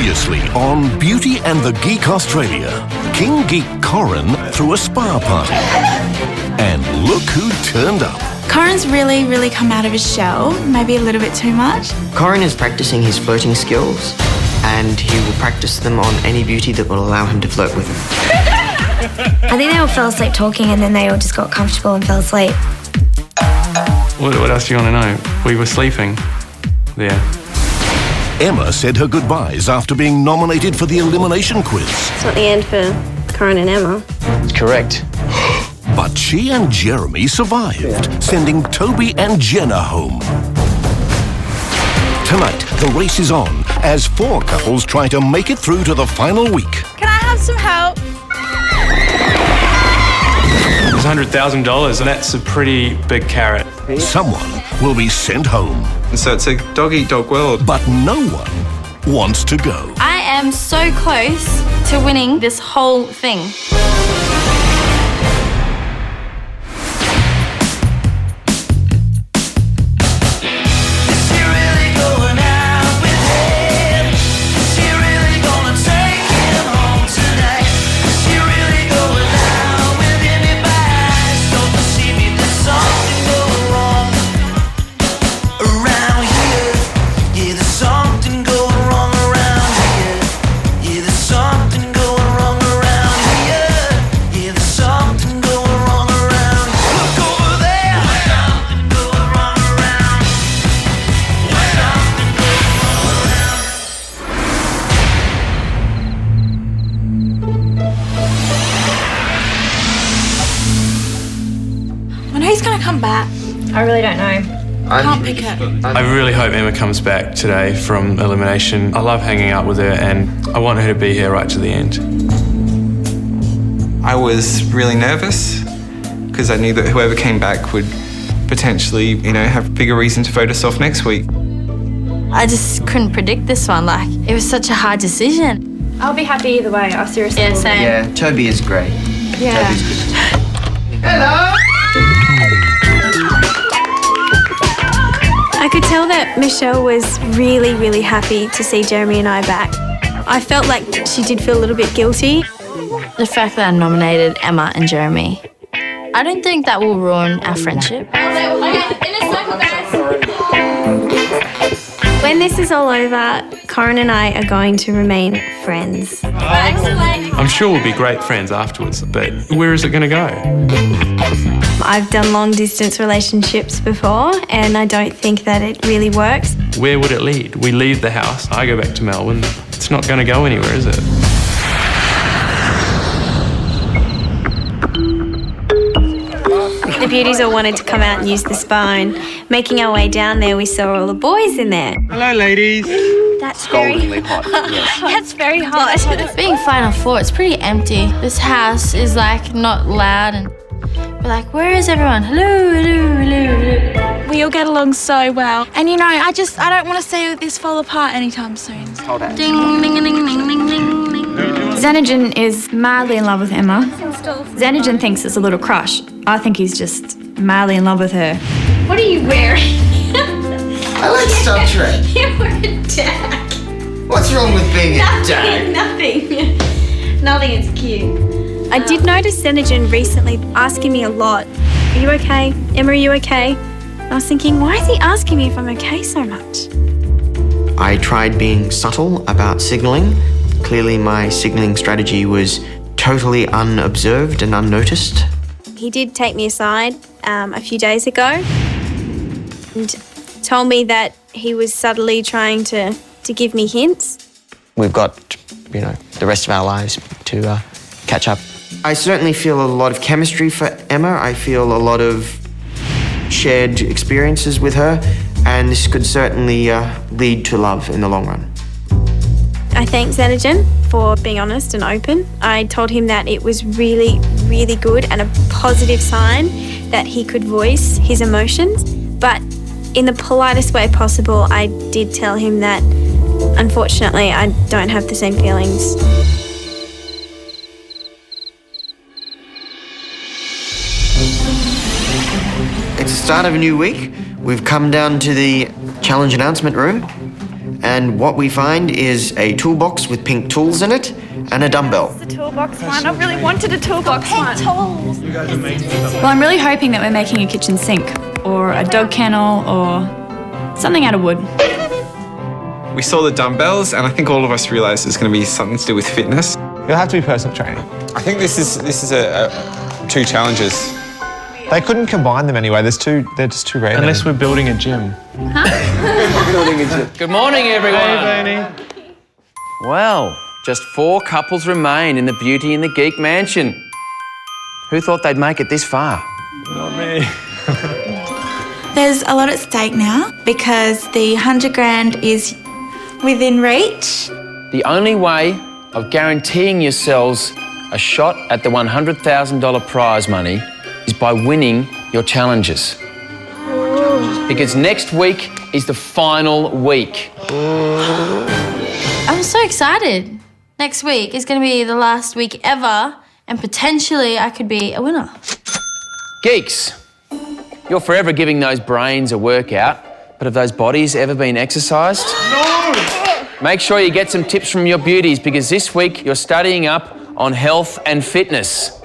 Previously on Beauty and the Geek Australia, King Geek Corin threw a spa party. And look who turned up. Corin's really come out of his shell, maybe a little bit too much. Corin is practicing his flirting skills, and he will practice them on any beauty that will allow him to flirt with him. I think they all fell asleep talking and then they all just got comfortable and fell asleep. What else do you want to know? We were sleeping there. Emma said her goodbyes after being nominated for the elimination quiz. It's not the end for Corin and Emma. Correct. But she and Jeremy survived, sending Toby and Jenna home. Tonight, the race is on as 4 couples try to make it through to the final week. Can I have some help? It's $100,000, and that's a pretty big carrot. Someone will be sent home. So it's a dog-eat-dog world. But no one wants to go. I am so close to winning this whole thing. Who's gonna come back? I really don't know. Can't pick it. I really hope Emma comes back today from elimination. I love hanging out with her, and I want her to be here right to the end. I was really nervous because I knew that whoever came back would potentially, have a bigger reason to vote us off next week. I just couldn't predict this one. It was such a hard decision. I'll be happy either way. I seriously. Yeah, same. Yeah, Toby is great. Yeah. Toby's good. Hello! I could tell that Michelle was really happy to see Jeremy and I back. I felt like she did feel a little bit guilty. The fact that I nominated Emma and Jeremy, I don't think that will ruin our friendship. When this is all over, Corin and I are going to remain friends. I'm sure we'll be great friends afterwards, but where is it going to go? I've done long-distance relationships before, and I don't think that it really works. Where would it lead? We leave the house, I go back to Melbourne. It's not going to go anywhere, is it? The beauties all wanted to come out and use the spa, and making our way down there, we saw all the boys in there. Hello, ladies. That's very hot, yes. That's very hot. Being Final Four, it's pretty empty. This house is not loud, and we're where is everyone? Hello. We all get along so well. And I don't want to see this fall apart anytime soon. Ding, ding, ding, ding, ding, ding, ding. Xenogen is madly in love with Emma. Xenogen thinks it's a little crush. I think he's just madly in love with her. What are you wearing? I like Star Trek. You're a dag. What's wrong with being a dag? Nothing, it's cute. I did notice Xenogen recently asking me a lot. Are you okay? Emma, are you okay? I was thinking, why is he asking me if I'm okay so much? I tried being subtle about signalling. Clearly my signalling strategy was totally unobserved and unnoticed. He did take me aside a few days ago and told me that he was subtly trying to give me hints. We've got, the rest of our lives to catch up. I certainly feel a lot of chemistry for Emma. I feel a lot of shared experiences with her, and this could certainly lead to love in the long run. I thank Xenogen for being honest and open. I told him that it was really good and a positive sign that he could voice his emotions, but in the politest way possible, I did tell him that unfortunately I don't have the same feelings. It's the start of a new week. We've come down to the challenge announcement room, and what we find is a toolbox with pink tools in it and a dumbbell. The toolbox one. I really wanted a toolbox one. Tools. Well, I'm really hoping that we're making a kitchen sink or a dog kennel or something out of wood. We saw the dumbbells, and I think all of us realised it's going to be something to do with fitness. It'll have to be personal training. I think this is two challenges. They couldn't combine them anyway. They're just too rare. Unless we're building a gym. Good morning, everyone. Hey, Well, just 4 couples remain in the Beauty and the Geek mansion. Who thought they'd make it this far? Not me. There's a lot at stake now because the 100 grand is within reach. The only way of guaranteeing yourselves a shot at the $100,000 prize money is by winning your challenges. Because next week is the final week. I'm so excited. Next week is going to be the last week ever, and potentially I could be a winner. Geeks, you're forever giving those brains a workout, but have those bodies ever been exercised? No! Make sure you get some tips from your beauties because this week you're studying up on health and fitness.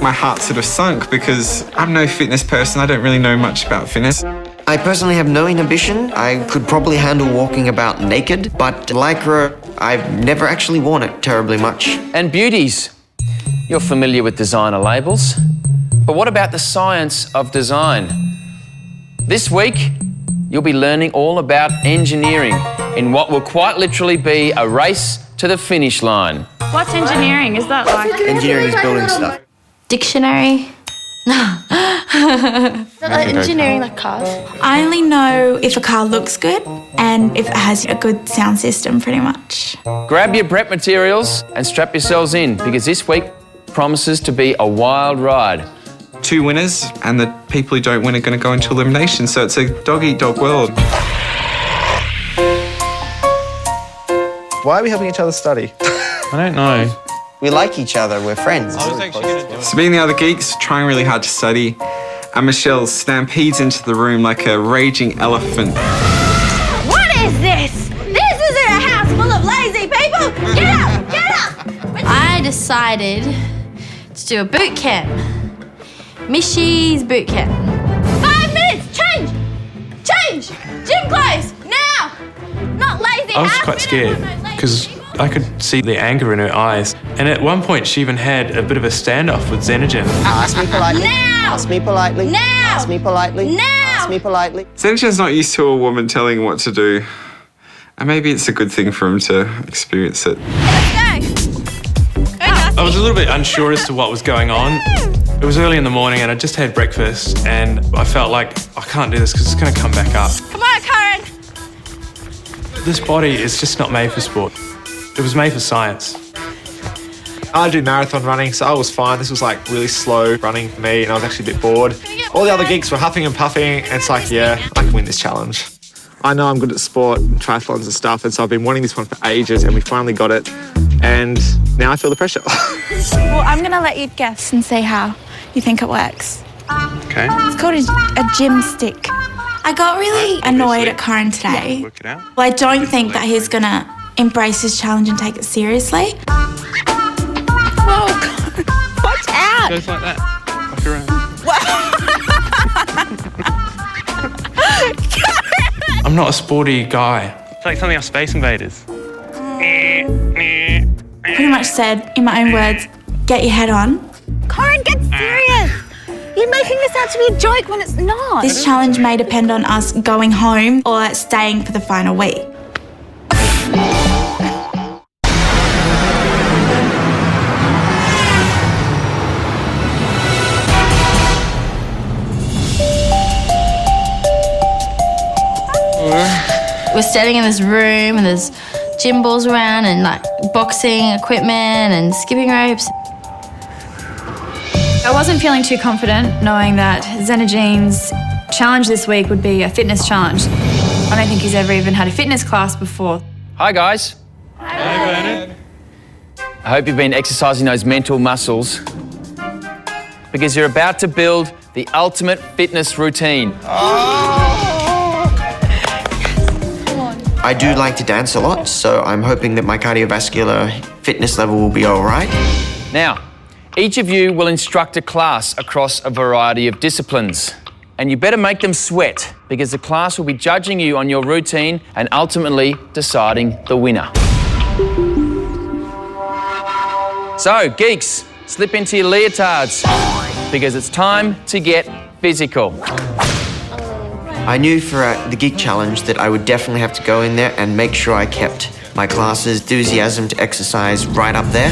My heart sort of sunk because I'm no fitness person. I don't really know much about fitness. I personally have no inhibition. I could probably handle walking about naked, but Lycra, I've never actually worn it terribly much. And beauties, you're familiar with designer labels, but what about the science of design? This week, you'll be learning all about engineering in what will quite literally be a race to the finish line. What's engineering? Is that like... Engineering is building stuff. Dictionary? Engineering like cars? I only know if a car looks good and if it has a good sound system, pretty much. Grab your prep materials and strap yourselves in because this week promises to be a wild ride. 2 winners, and the people who don't win are going to go into elimination, so it's a dog-eat-dog world. Why are we helping each other study? I don't know. We like each other, we're friends. So being the other geeks, trying really hard to study, and Michelle stampedes into the room like a raging elephant. What is this? This isn't a house full of lazy people. Get up! Get up! I decided to do a boot camp. Mishy's boot camp. 5 minutes! Change! Change! Gym clothes! Now! Not lazy. I was quite scared because I could see the anger in her eyes. And at one point, she even had a bit of a standoff with Xenogen. Ask me politely. Now! Ask me politely. Now! Ask me politely. Now! Ask me politely. Xenogen's not used to a woman telling him what to do, and maybe it's a good thing for him to experience it. I was a little bit unsure as to what was going on. It was early in the morning and I just had breakfast and I felt like I can't do this because it's going to come back up. Come on, Karen! This body is just not made for sport. It was made for science. I do marathon running, so I was fine. This was like really slow running for me, and I was actually a bit bored. All the other geeks were huffing and puffing, and it's like, yeah, I can win this challenge. I know I'm good at sport, triathlons and stuff, and so I've been wanting this one for ages, and we finally got it. And now I feel the pressure. Well, I'm going to let you guess and see how you think it works. Okay. It's called a gym stick. I got really annoyed at Corin today. Work it out. Well, I don't think that he's going to embrace his challenge and take it seriously. Oh, God. Watch out! Goes like that. Like around. I'm not a sporty guy. It's like something off Space Invaders. Pretty much said, in my own words, get your head on. Corin, get serious! You're making this out to be a joke when it's not. This challenge may depend on us going home or staying for the final week. We're standing in this room and there's gym balls around and like boxing equipment and skipping ropes. I wasn't feeling too confident knowing that Xenogene's challenge this week would be a fitness challenge. I don't think he's ever even had a fitness class before. Hi, guys. Hey, Bernard. I hope you've been exercising those mental muscles because you're about to build the ultimate fitness routine. I do like to dance a lot, so I'm hoping that my cardiovascular fitness level will be all right. Now, each of you will instruct a class across a variety of disciplines. And you better make them sweat, because the class will be judging you on your routine and ultimately deciding the winner. So, geeks, slip into your leotards, because it's time to get physical. I knew for the Geek Challenge that I would definitely have to go in there and make sure I kept my class's enthusiasm to exercise right up there.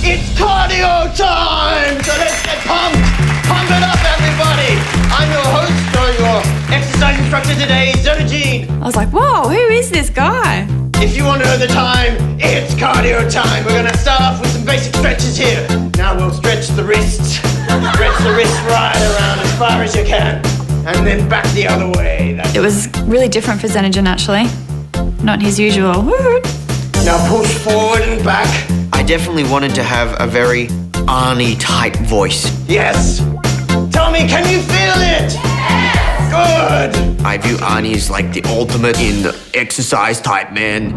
It's cardio time! So let's get pumped! Pump it up, everybody! I'm your host, or your exercise instructor today, Xenogene. I was like, whoa, who is this guy? If you want to know the time, it's cardio time. We're going to start off with some basic stretches here. Now we'll stretch the wrists. Stretch the wrists right around as far as you can. And then back the other way. It was really different for Xenogen, actually. Not his usual. Woo. Now push forward and back. I definitely wanted to have a very Arnie-type voice. Yes. Tell me, can you feel it? Yes. Good. I view Arnie as like the ultimate in the exercise type man.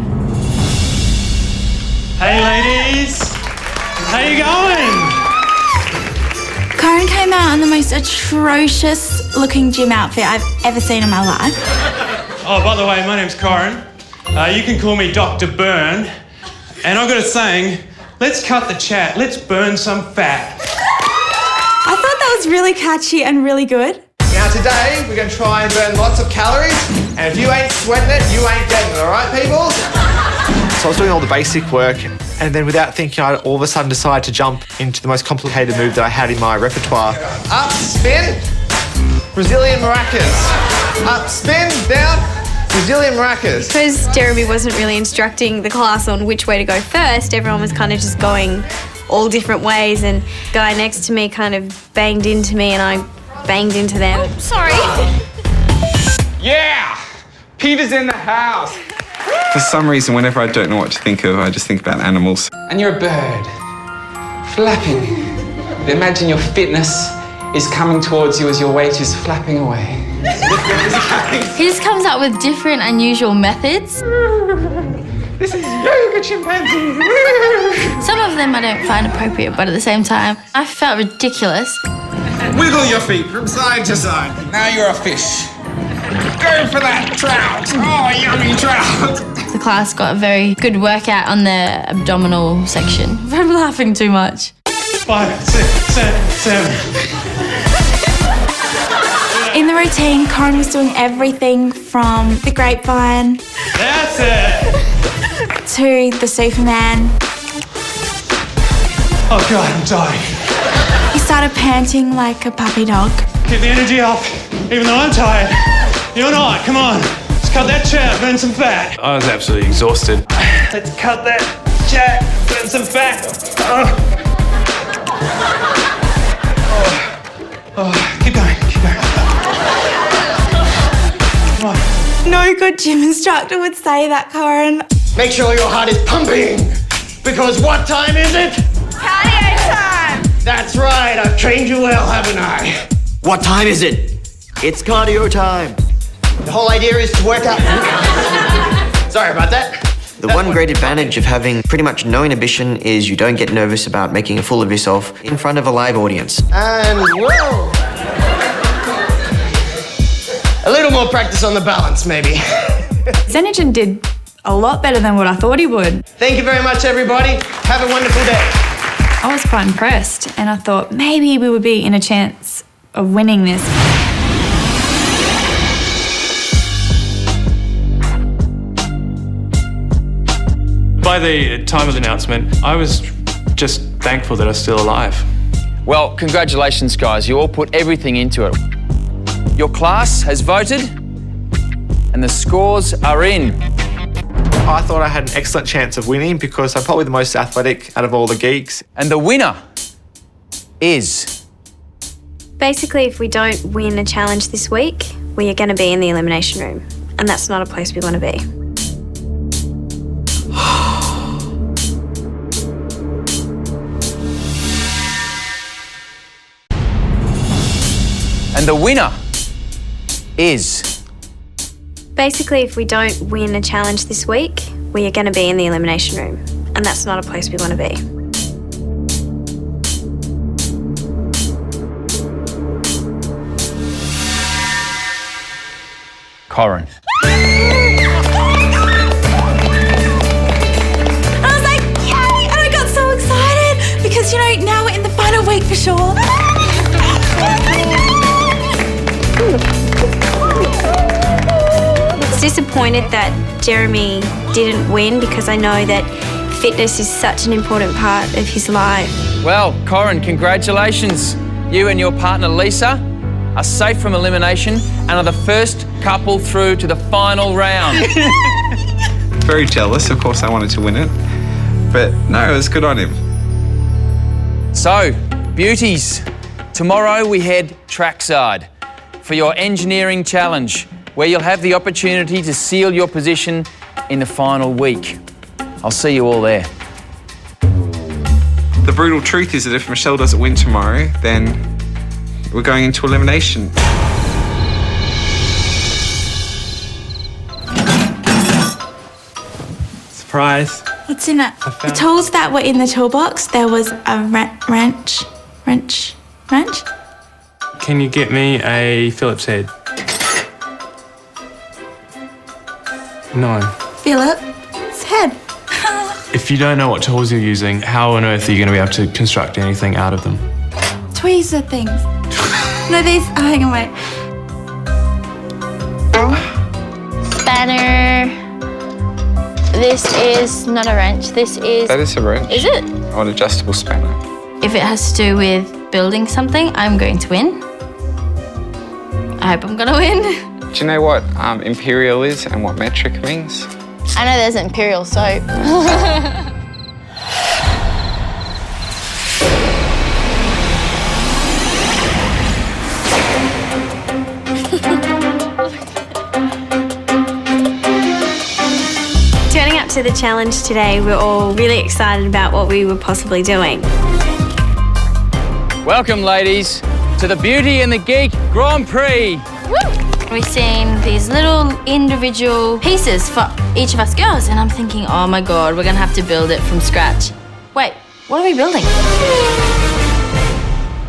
Hey, ladies. How you going? Corin came out in the most atrocious looking gym outfit I've ever seen in my life. Oh, by the way, my name's Corin. You can call me Dr. Burn. And I've got a saying, let's cut the chat, let's burn some fat. I thought that was really catchy and really good. Now today, we're going to try and burn lots of calories, and if you ain't sweating it, you ain't getting it, all right, people? So I was doing all the basic work, and then without thinking, I all of a sudden decided to jump into the most complicated move that I had in my repertoire. Up, spin, Brazilian maracas. Up, spin, down, Brazilian maracas. Because Jeremy wasn't really instructing the class on which way to go first, everyone was kind of just going all different ways, and the guy next to me kind of banged into me and I banged into them. Oh, sorry. Yeah! Peter's in the house. For some reason, whenever I don't know what to think of, I just think about animals. And you're a bird, flapping. Imagine your fitness is coming towards you as your weight is flapping away. He just comes up with different, unusual methods. This is yoga chimpanzee. Some of them I don't find appropriate, but at the same time, I felt ridiculous. Wiggle your feet from side to side. Now you're a fish. Go for that trout. Oh, yummy trout. The class got a very good workout on the abdominal section. I'm laughing too much. 5, 6, 7. In the routine, Corin was doing everything from the grapevine That's it. to the Superman. Oh God, I'm dying. He started panting like a puppy dog. Keep the energy up, even though I'm tired. You're not, come on. Let's cut that chat, burn some fat. I was absolutely exhausted. Let's cut that chat, burn some fat. Keep going. Come on. No good gym instructor would say that, Corin. Make sure your heart is pumping. Because what time is it? Cardio time! That's right, I've trained you well, haven't I? What time is it? It's cardio time. The whole idea is to work out. Sorry about that. The one great advantage of having pretty much no inhibition is you don't get nervous about making a fool of yourself in front of a live audience. And whoa. A little more practice on the balance, maybe. Xenogen did a lot better than what I thought he would. Thank you very much, everybody. Have a wonderful day. I was quite impressed, and I thought maybe we would be in a chance of winning this. By the time of the announcement, I was just thankful that I was still alive. Well, congratulations, guys. You all put everything into it. Your class has voted, and the scores are in. I thought I had an excellent chance of winning because I'm probably the most athletic out of all the geeks. And the winner is... Basically, if we don't win a challenge this week, we are going to be in the Elimination Room. And that's not a place we want to be. And the winner is... Basically, if we don't win a challenge this week, we are going to be in the Elimination Room. And that's not a place we want to be. Corin. I was like, yay! And I got so excited because, now we're in the final week for sure. I was disappointed that Jeremy didn't win because I know that fitness is such an important part of his life. Well, Corin, congratulations. You and your partner Lisa are safe from elimination and are the first couple through to the final round. Very jealous, of course I wanted to win it. But no, it was good on him. So, beauties, tomorrow we head trackside for your engineering challenge, where you'll have the opportunity to seal your position in the final week. I'll see you all there. The brutal truth is that if Michelle doesn't win tomorrow, then we're going into elimination. Surprise. What's in it? The tools that were in the toolbox, there was a wrench. Can you get me a Phillips head? No. Philip's head. If you don't know what tools you're using, how on earth are you going to be able to construct anything out of them? Tweezer things. No, these. Oh, hang on, wait. Spanner. This is not a wrench. This is... That is a wrench. Is it? Or an adjustable spanner. If it has to do with building something, I'm going to win. I hope I'm going to win. Do you know what imperial is and what metric means? I know there's imperial soap. Turning up to the challenge today, we're all really excited about what we were possibly doing. Welcome, ladies, to the Beauty and the Geek Grand Prix. Woo! We've seen these little individual pieces for each of us girls, and I'm thinking, oh my God, we're gonna have to build it from scratch. Wait, what are we building?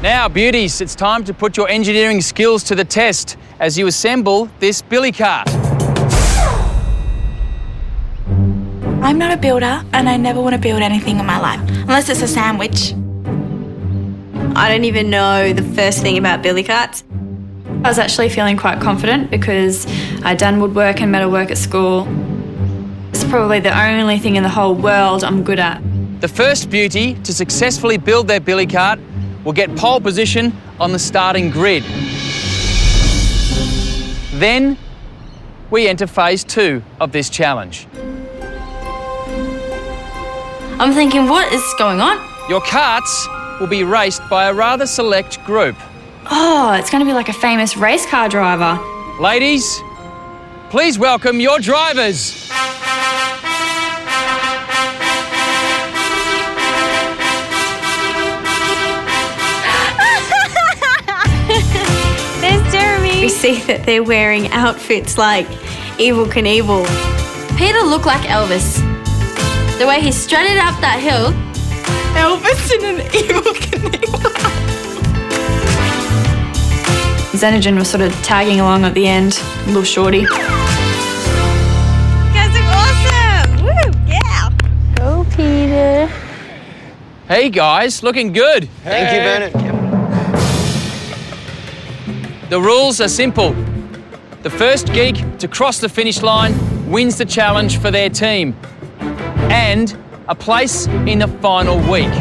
Now, beauties, it's time to put your engineering skills to the test as you assemble this billy cart. I'm not a builder, and I never want to build anything in my life, unless it's a sandwich. I don't even know the first thing about billy carts. I was actually feeling quite confident because I'd done woodwork and metalwork at school. It's probably the only thing in the whole world I'm good at. The first beauty to successfully build their billy cart will get pole position on the starting grid. Then we enter phase 2 of this challenge. I'm thinking, what is going on? Your carts will be raced by a rather select group. Oh, it's going to be like a famous race car driver. Ladies, please welcome your drivers. There's Jeremy. We see that they're wearing outfits like Evel Knievel. Peter looked like Elvis. The way he strutted up that hill. Elvis in an Evel Knievel. Xenogen was sort of tagging along at the end, little shorty. You guys look awesome! Woo, yeah! Go, Peter. Hey guys, looking good. Thank you, Bernard. The rules are simple. The first geek to cross the finish line wins the challenge for their team and a place in the final week.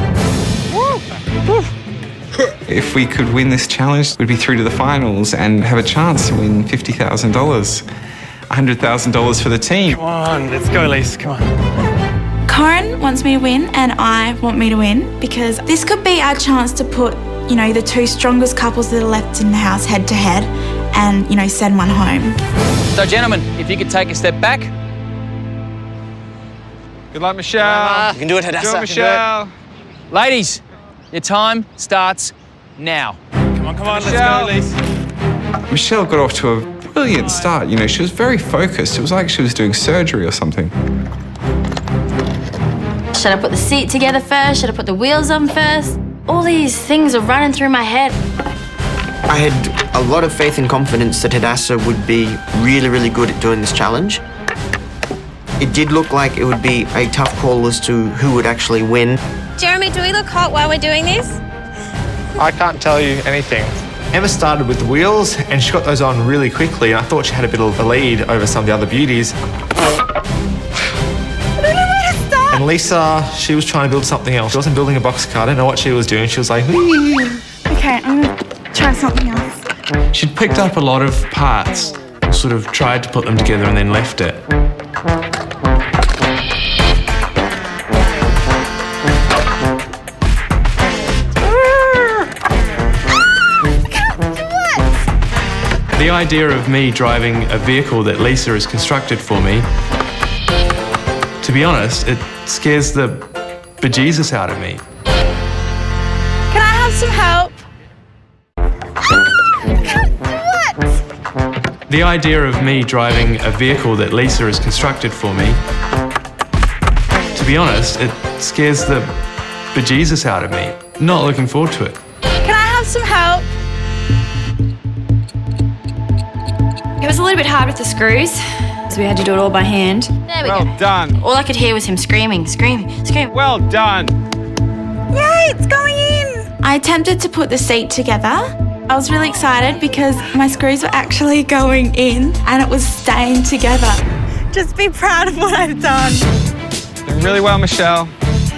If we could win this challenge, we'd be through to the finals and have a chance to win $50,000. $100,000 for the team. Come on, let's go, Lise, come on. Corin wants me to win, and I want me to win because this could be our chance to put, the two strongest couples that are left in the house head to head and, send one home. So, gentlemen, if you could take a step back. Good luck, Michelle. You can do it, Hadassah. Go, Michelle. Ladies, your time starts now. Come on, let's go, Lise. Michelle got off to a brilliant start. You know, she was very focused. It was like she was doing surgery or something. Should I put the seat together first? Should I put the wheels on first? All these things are running through my head. I had a lot of faith and confidence that Hadassah would be really, really good at doing this challenge. It did look like it would be a tough call as to who would actually win. Jeremy, do we look hot while we're doing this? I can't tell you anything. Emma started with the wheels and she got those on really quickly, and I thought she had a bit of a lead over some of the other beauties. And Lisa, she was trying to build something else. She wasn't building a boxcar. I don't know what she was doing. She was like, whee. Okay, I'm gonna try something else. She'd picked up a lot of parts, sort of tried to put them together and then left it. The idea of me driving a vehicle that Lisa has constructed for me, to be honest, it scares the bejesus out of me. Can I have some help? What? The idea of me driving a vehicle that Lisa has constructed for me, to be honest, it scares the bejesus out of me. Not looking forward to it. Can I have some help? It was a little bit hard with the screws, so we had to do it all by hand. There we go. Well done. All I could hear was him screaming, screaming, screaming. Well done. Yay, it's going in! I attempted to put the seat together. I was really excited because my screws were actually going in and it was staying together. Just be proud of what I've done. Doing really well, Michelle.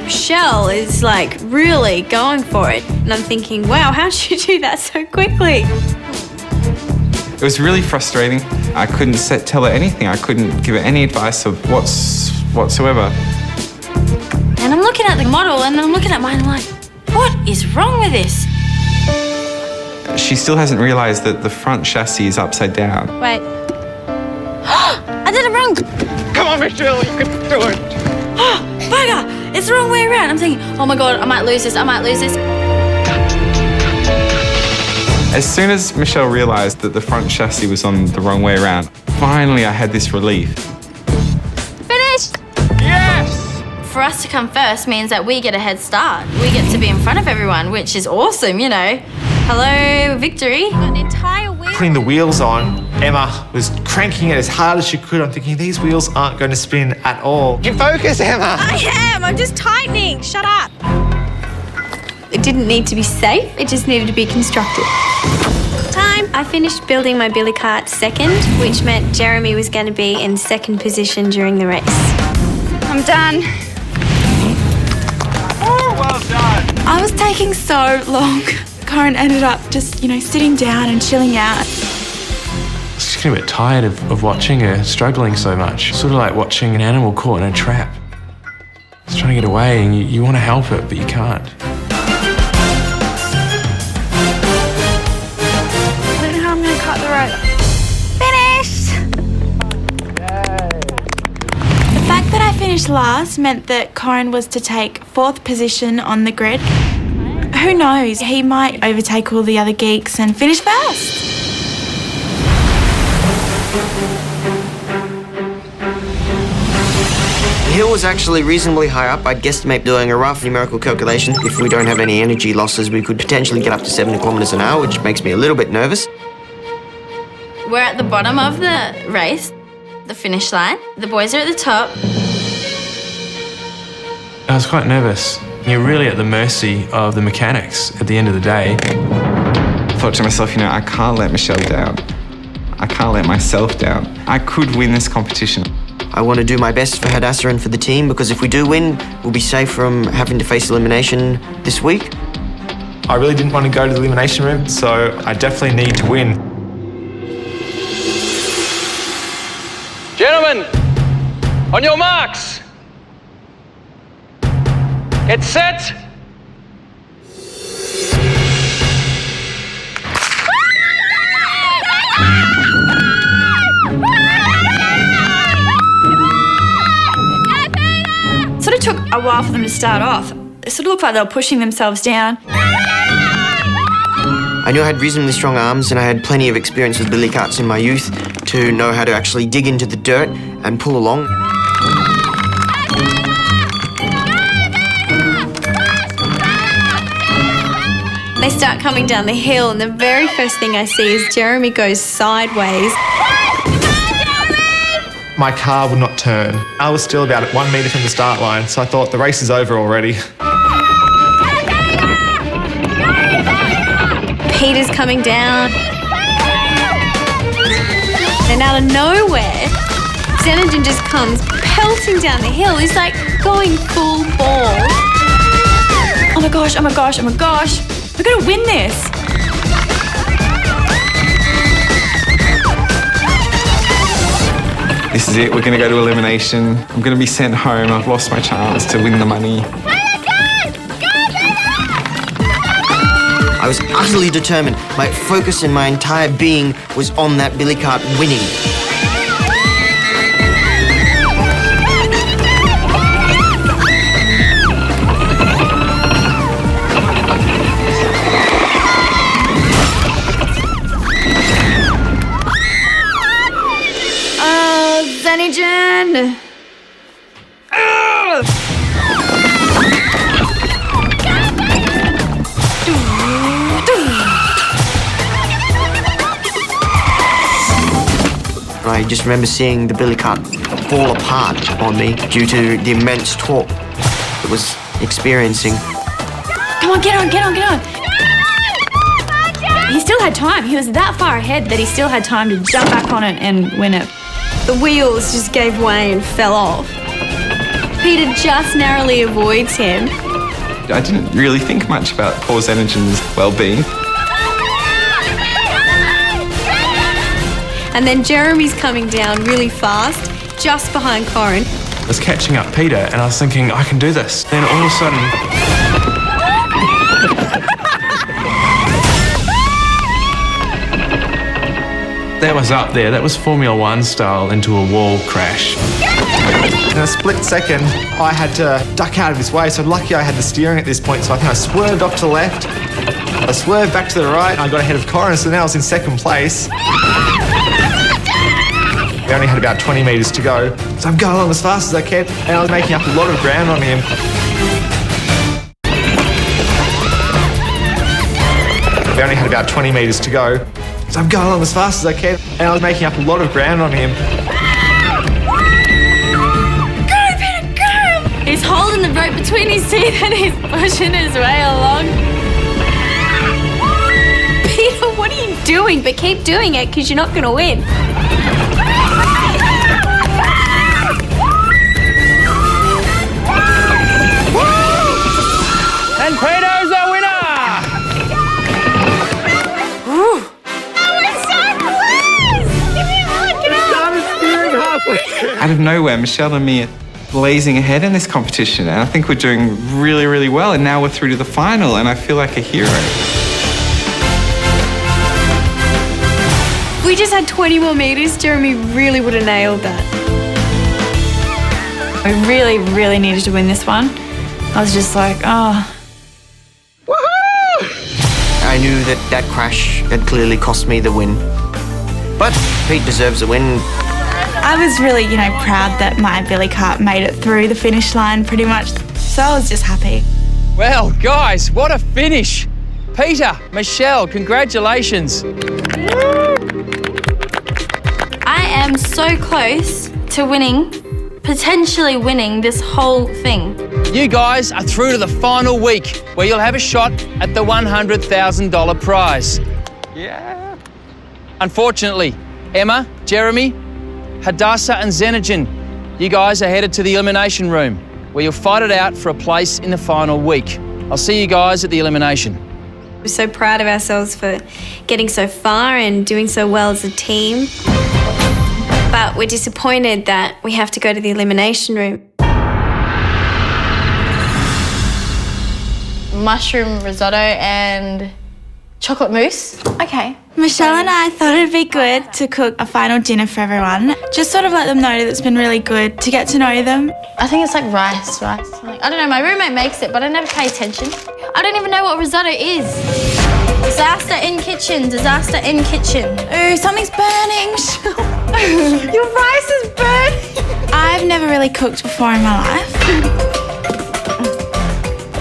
Michelle is like really going for it. And I'm thinking, wow, how did you do that so quickly? It was really frustrating. I couldn't tell her anything. I couldn't give her any advice of whatsoever. And I'm looking at the model and I'm looking at mine and I'm like, what is wrong with this? She still hasn't realised that the front chassis is upside down. Wait. I did it wrong. Come on, Michelle, you can do it. Oh, bugger, it's the wrong way around. I'm thinking, oh my God, I might lose this, I might lose this. As soon as Michelle realised that the front chassis was on the wrong way around, finally I had this relief. Finished! Yes! For us to come first means that we get a head start. We get to be in front of everyone, which is awesome, you know. Hello, victory. An entire wheel. Putting the wheels on, Emma was cranking it as hard as she could. I'm thinking, these wheels aren't going to spin at all. You focus, Emma. I am. I'm just tightening. Shut up. It didn't need to be safe. It just needed to be constructed. Time. I finished building my billy cart second, which meant Jeremy was going to be in second position during the race. I'm done. Oh, well done. I was taking so long. Corin ended up just, sitting down and chilling out. I was just getting a bit tired of watching her struggling so much. Sort of like watching an animal caught in a trap. It's trying to get away and you want to help it, but you can't. I don't know how I'm going to cut the rope. Finished! The fact that I finished last meant that Corin was to take 4th position on the grid. Who knows, he might overtake all the other geeks and finish first. The hill was actually reasonably high up. I'd guesstimate doing a rough numerical calculation. If we don't have any energy losses, we could potentially get up to 7 kilometres an hour, which makes me a little bit nervous. We're at the bottom of the race, the finish line. The boys are at the top. I was quite nervous. You're really at the mercy of the mechanics at the end of the day. I thought to myself, I can't let Michelle down. I can't let myself down. I could win this competition. I want to do my best for Hadassah and for the team, because if we do win, we'll be safe from having to face elimination this week. I really didn't want to go to the Elimination Room, so I definitely need to win. Gentlemen, on your marks. Get set. It sort of took a while for them to start off. It sort of looked like they were pushing themselves down. I knew I had reasonably strong arms and I had plenty of experience with billy carts in my youth to know how to actually dig into the dirt and pull along. They start coming down the hill and the very first thing I see is Jeremy goes sideways. My car would not turn. I was still about 1 metre from the start line, so I thought the race is over already. Peter's coming down. And out of nowhere, Xenogen just comes pelting down the hill. He's like going full ball. Oh my gosh, oh my gosh, oh my gosh. We're gonna win this. This is it, we're gonna go to elimination. I'm gonna be sent home. I've lost my chance to win the money. I was utterly determined. My focus and my entire being was on that billy cart winning. Xenogen! I just remember seeing the billy cart fall apart on me due to the immense torque it was experiencing. Come on, get on, get on, get on! He still had time. He was that far ahead that he still had time to jump back on it and win it. The wheels just gave way and fell off. Peter just narrowly avoids him. I didn't really think much about poor Xenogen's well-being. And then Jeremy's coming down really fast, just behind Corin. I was catching up Peter and I was thinking, I can do this. Then all of a sudden... that was up there. That was Formula One style into a wall crash. In a split second, I had to duck out of his way, so lucky I had the steering at this point, so I think I swerved off to the left, I swerved back to the right, and I got ahead of Corin, so now I was in second place. We only had about 20 metres to go, so I'm going along as fast as I can, and I was making up a lot of ground on him. We only had about 20 metres to go, so I'm going along as fast as I can, and I was making up a lot of ground on him. Go, Peter, go! He's holding the rope between his teeth and he's pushing his way along. Peter, what are you doing? But keep doing it, because you're not going to win. And Peter's the winner! Out of nowhere, Michelle and me are blazing ahead in this competition, and I think we're doing really, really well, and now we're through to the final, and I feel like a hero. If we just had 20 more metres, Jeremy really would have nailed that. We really, really needed to win this one. I was just like, oh. I knew that that crash had clearly cost me the win. But Pete deserves a win. I was really, proud that my billy cart made it through the finish line pretty much, so I was just happy. Well, guys, what a finish. Peter, Michelle, congratulations. I am so close to winning, potentially winning this whole thing. You guys are through to the final week where you'll have a shot at the $100,000 prize. Yeah. Unfortunately, Emma, Jeremy, Hadassah and Xenogen, you guys are headed to the Elimination Room where you'll fight it out for a place in the final week. I'll see you guys at the elimination. We're so proud of ourselves for getting so far and doing so well as a team. But we're disappointed that we have to go to the Elimination Room. Mushroom risotto and chocolate mousse. Okay. Michelle and I thought it'd be good to cook a final dinner for everyone. Just sort of let them know that it's been really good to get to know them. I think it's like rice. I don't know, my roommate makes it, but I never pay attention. I don't even know what risotto is. Disaster in kitchen, disaster in kitchen. Ooh, something's burning. Your rice is burning. I've never really cooked before in my life.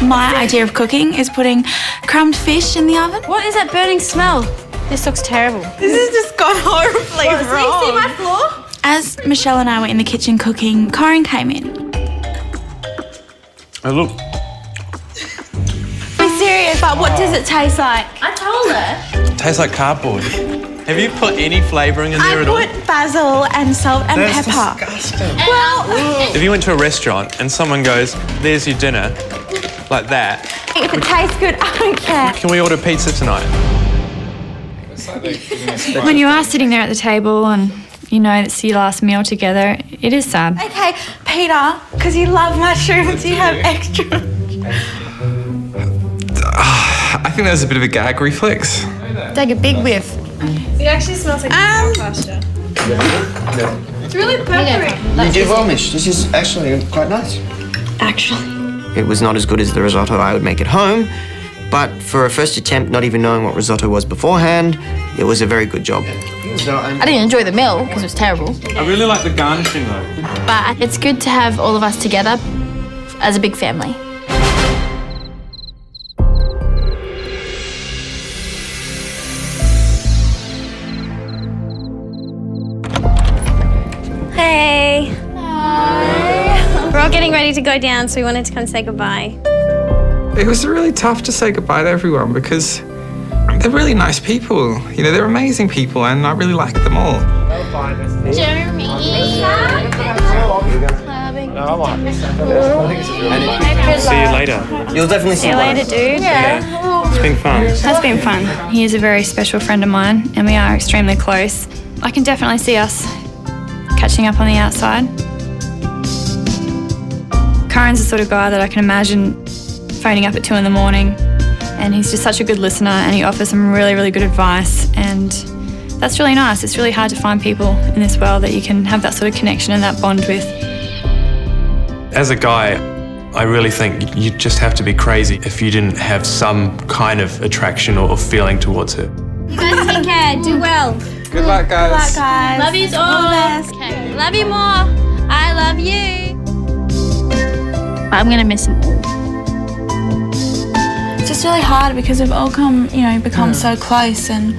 My idea of cooking is putting crumbed fish in the oven. What is that burning smell? This looks terrible. This has just gone horribly wrong. See my floor? As Michelle and I were in the kitchen cooking, Corinne came in. Oh, look. Be serious, but what does it taste like? I told her. It tastes like cardboard. Have you put any flavouring in there I at all? put basil and salt and pepper. Disgusting. Well, If you went to a restaurant and someone goes, there's your dinner, like that, if it tastes good, I don't care. can we order pizza tonight? When you are sitting there at the table and you know it's your last meal together, it is sad. Okay, Peter, because you love mushrooms, you have extra. I think that was a bit of a gag reflex. Take a big whiff. It actually smells like pasta. It's really peppery. You did well, Mish. This is actually quite nice. Actually. It was not as good as the risotto I would make at home, but for a first attempt, not even knowing what risotto was beforehand, it was a very good job. I didn't enjoy the meal because it was terrible. I really like the garnishing though. But it's good to have all of us together as a big family. Hey. We're all getting ready to go down, so we wanted to come say goodbye. It was really tough to say goodbye to everyone because they're really nice people. You know, they're amazing people and I really like them all. Jeremy. See you later. You'll definitely See you later, dude. Yeah. It's been fun. It has been fun. He is a very special friend of mine and we are extremely close. I can definitely see us catching up on the outside. Corinne's the sort of guy that I can imagine phoning up at 2 a.m, and he's just such a good listener and he offers some really, really good advice, and that's really nice. It's really hard to find people in this world that you can have that sort of connection and that bond with. As a guy, I really think you just have to be crazy if you didn't have some kind of attraction or feeling towards her. You guys take care. Do well. Good luck, guys. Love you all. Okay. Love you more. I love you. But I'm gonna miss him. It's just really hard because we've all become so close, and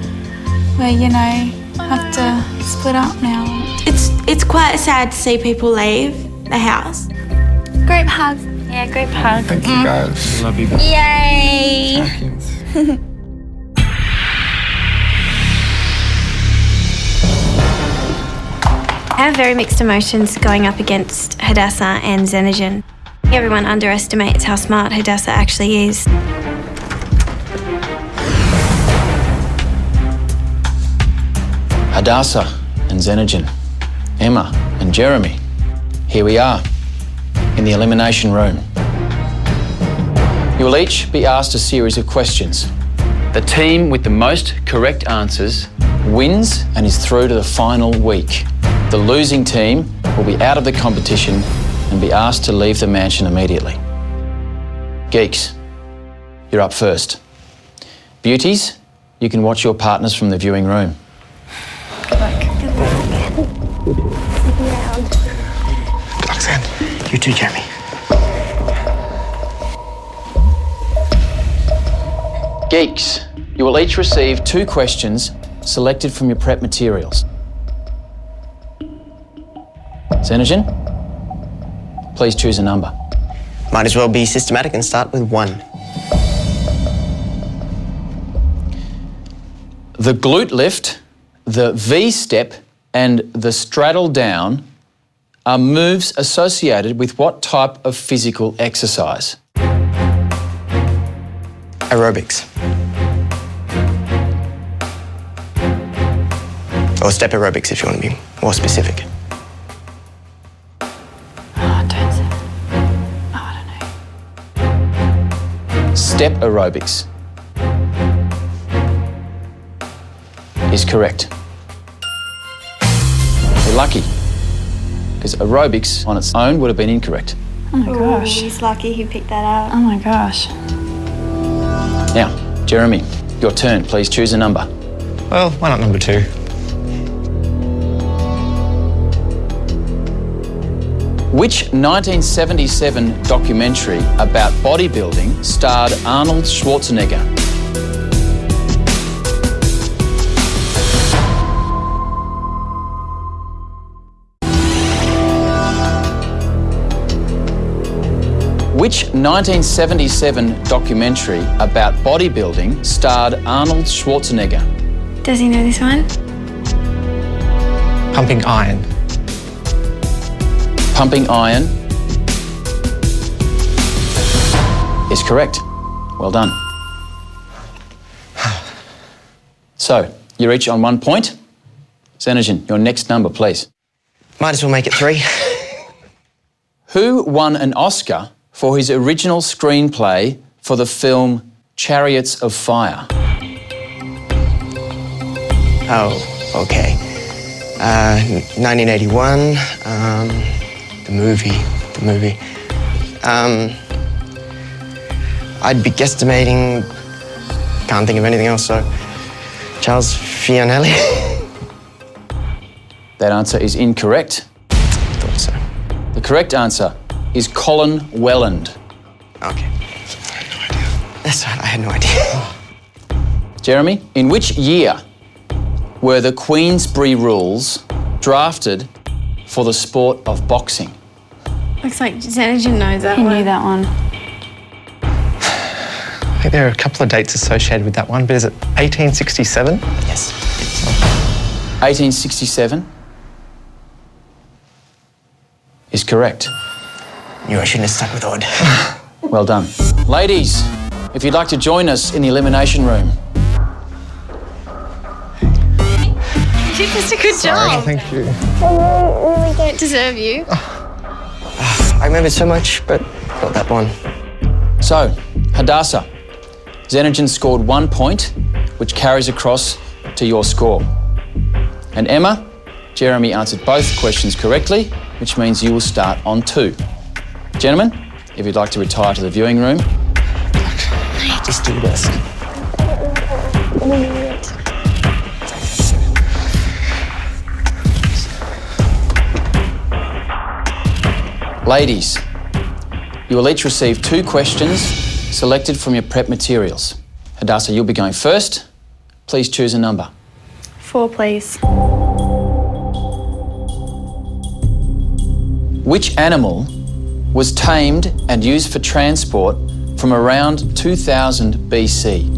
we, have to split up now. It's quite sad to see people leave the house. Group hug. Yeah, group hug. Thank you, guys. Love you. Yay. I have very mixed emotions going up against Hadassah and Xenogen. Everyone underestimates how smart Hadassah actually is. Hadassah and Xenogen, Emma and Jeremy. Here we are, in the Elimination Room. You will each be asked a series of questions. The team with the most correct answers wins and is through to the final week. The losing team will be out of the competition and be asked to leave the mansion immediately. Geeks, you're up first. Beauties, you can watch your partners from the viewing room. Good luck, Sam. You too, Jeremy. Geeks, you will each receive 2 questions selected from your prep materials. Xenogen, please choose a number. Might as well be systematic and start with 1. The glute lift, the V-step and the straddle down are moves associated with what type of physical exercise? Aerobics. Or step aerobics if you want to be more specific. Step aerobics is correct. You're lucky, because aerobics on its own would have been incorrect. Oh my gosh. He's lucky he picked that up. Oh my gosh. Now, Jeremy, Your turn. Please choose a number. Well, why not number 2? Which 1977 documentary about bodybuilding starred Arnold Schwarzenegger? Which 1977 documentary about bodybuilding starred Arnold Schwarzenegger? Does he know this one? Pumping Iron. Pumping Iron is correct. Well done. So, you're each on 1 point. Xenogen, your next number, please. Might as well make it 3. Who won an Oscar for his original screenplay for the film Chariots of Fire? Oh, okay. 1981. The movie. I'd be guesstimating. Can't think of anything else, so Charles Fianelli. That answer is incorrect. Thought so. The correct answer is Colin Welland. Okay. I had no idea. That's right, I had no idea. Jeremy, in which year were the Queensberry rules drafted for the sport of boxing? Looks like Xenogen knows that one. He knew that one. I think there are a couple of dates associated with that one, but is it 1867? Yes. 1867 is correct. Knew I shouldn't have stuck with odd. Well done. Ladies, if you'd like to join us in the Elimination Room. You did just a good job. Thank you. I really don't deserve you. I remembered so much, but got that one. So, Hadassah, Xenogen scored 1 point, which carries across to your score. And Emma, Jeremy answered both questions correctly, which means you will start on 2. Gentlemen, if you'd like to retire to the viewing room. Just do your best. Ladies, you will each receive 2 questions selected from your prep materials. Hadassah, you'll be going first. Please choose a number. 4, please. Which animal was tamed and used for transport from around 2000 BC?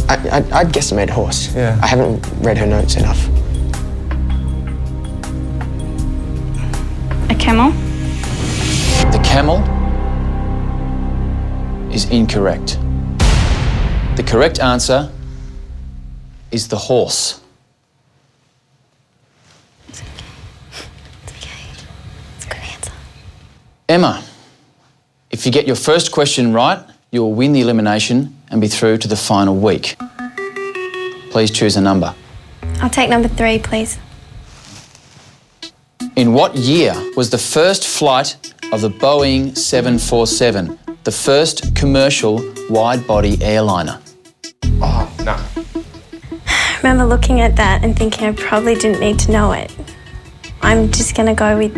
I'd guesstimate horse. Yeah. I haven't read her notes enough. A camel? The camel is incorrect. The correct answer is the horse. It's okay. It's a good answer. Emma, if you get your first question right, you will win the elimination and be through to the final week. Please choose a number. I'll take number 3, please. In what year was the first flight of the Boeing 747, the first commercial wide-body airliner? Oh, no. I remember looking at that and thinking I probably didn't need to know it. I'm just going to go with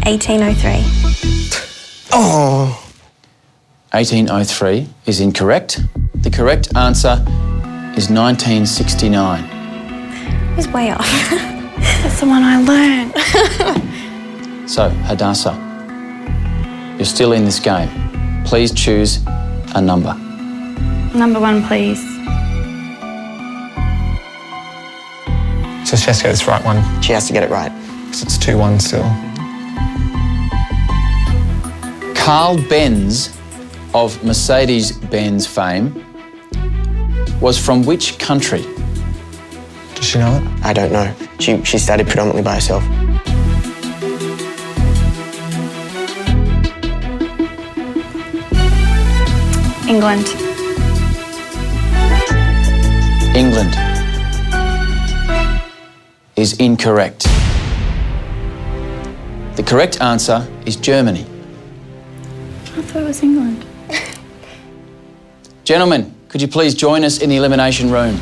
1803. Oh. 1803 is incorrect. The correct answer is 1969. It was way off. That's the one I learned. So, Hadassah, you're still in this game. Please choose a number. Number 1, please. So she has to get this right one. She has to get it right. Because it's 2-1 still. Carl Benz of Mercedes-Benz fame was from which country? Does she know it? I don't know. She studied predominantly by herself. England. England is incorrect. The correct answer is Germany. I thought it was England. Gentlemen, could you please join us in the Elimination Room?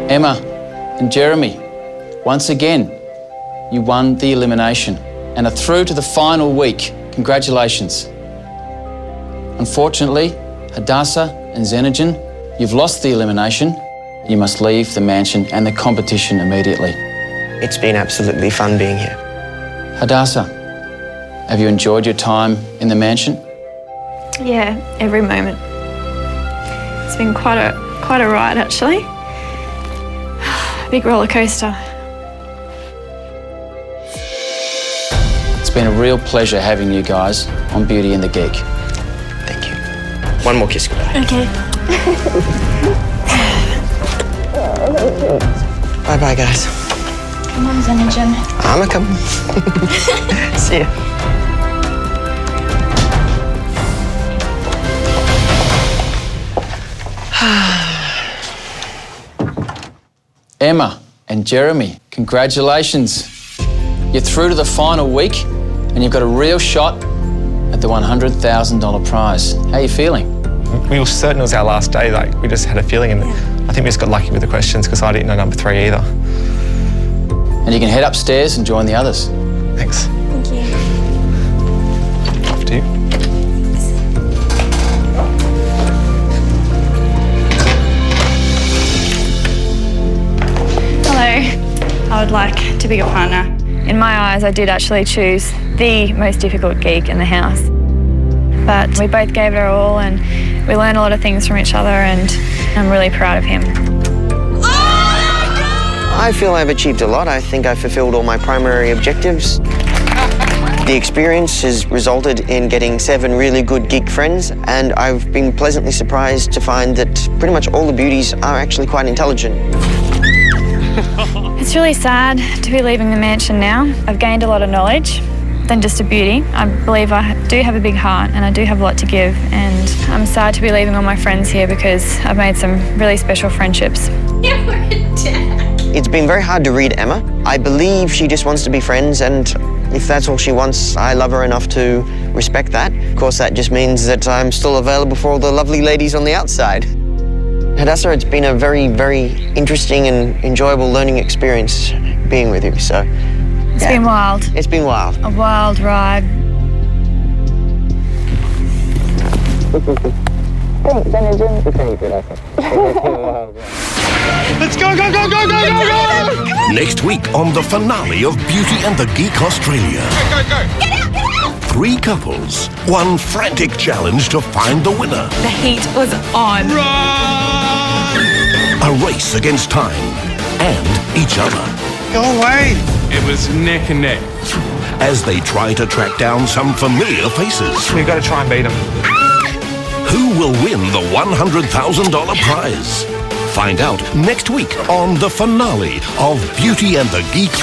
Emma and Jeremy, once again, you won the elimination and are through to the final week. Congratulations. Unfortunately, Hadassah and Xenogen, you've lost the elimination. You must leave the mansion and the competition immediately. It's been absolutely fun being here. Hadassah, have you enjoyed your time in the mansion? Yeah, every moment. It's been quite a ride, actually. Big roller coaster. It's been a real pleasure having you guys on Beauty and the Geek. Thank you. One more kiss goodbye. Okay. Bye-bye, guys. Come on, Xenogen. I'm a coming. See ya. Emma and Jeremy, congratulations. You're through to the final week and you've got a real shot at the $100,000 prize. How are you feeling? We were certain it was our last day, like we just had a feeling, and I think we just got lucky with the questions because I didn't know number 3 either. And you can head upstairs and join the others. Thanks. Thank you. After you. Hello. I would like to be your partner. In my eyes, I did actually choose the most difficult geek in the house. But we both gave it our all and we learned a lot of things from each other, and I'm really proud of him. I feel I've achieved a lot. I think I fulfilled all my primary objectives. The experience has resulted in getting 7 really good geek friends, and I've been pleasantly surprised to find that pretty much all the beauties are actually quite intelligent. It's really sad to be leaving the mansion now. I've gained a lot of knowledge than just a beauty. I believe I do have a big heart and I do have a lot to give, and I'm sad to be leaving all my friends here because I've made some really special friendships. It's been very hard to read Emma. I believe she just wants to be friends, and if that's all she wants, I love her enough to respect that. Of course, that just means that I'm still available for all the lovely ladies on the outside. Hadassah, it's been a very, very interesting and enjoyable learning experience being with you, so... It's been wild. It's been wild. A wild ride. Let's go, go, go, go, go, go, go! Next week on the finale of Beauty and the Geek Australia. Go, go, go! Get out, get out! 3 couples, 1 frantic challenge to find the winner. The heat was on. A race against time and each other. Go away! It was neck and neck. As they try to track down some familiar faces. We've got to try and beat them. Who will win the $100,000 prize? Find out next week on the finale of Beauty and the Geek